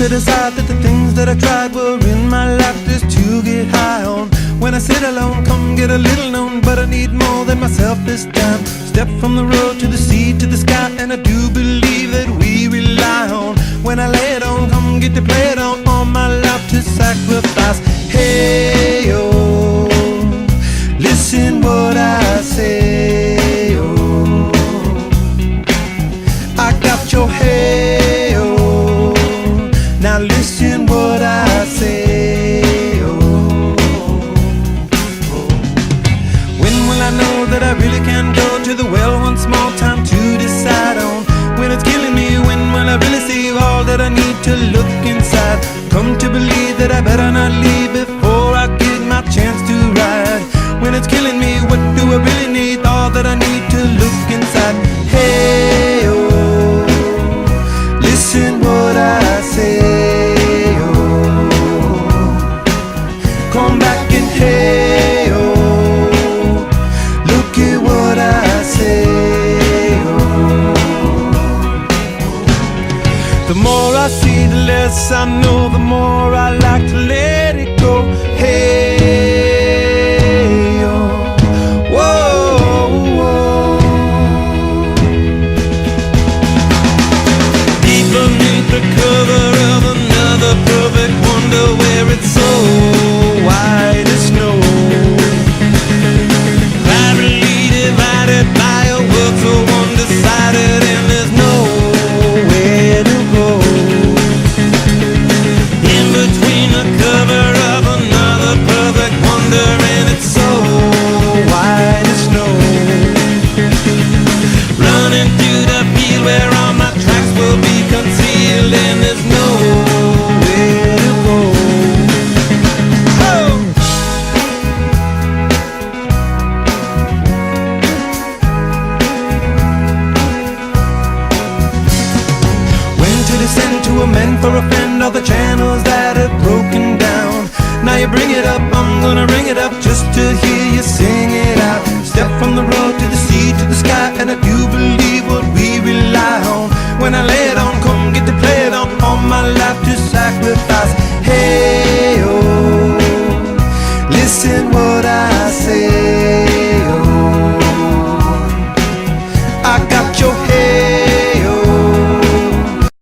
to decide that the things that I tried were in my life just to get high on. When I sit alone, come get a little known, but I need more than myself this time. Step from the road to the sea to the sky, and I do believe that we rely on. When I lay it on, come get to play it on, all my life to sacrifice. Hey, oh, listen what I say, oh, I got your hey, oh, now listen what I say, oh, oh. When will I know that I really can go to the well once more? Time to decide on when it's killing me. When will I really see all that I need to look inside? Come to believe that I better not leave before I get my chance to ride. When it's killing me, what do I really need? All that I need to look inside. Hey, oh, listen what I say, oh, come back and hey, oh, look at what I say, oh. The more I see, the less I know, the more I like to let it go. Hey, oh, whoa, whoa. Deep beneath the cover of another perfect wonder, where it's so white as snow, privately divided by a world so undecided, and there's nowhere to go. In between the cover of another perfect wonder, and it's so white as snow, running through the field where all my tracks will be concealed, and there's nowhere to go. Oh! When to descend, to amend, for a friend, all the channels that have broken down. Now you bring it up, I'm gonna ring it up just to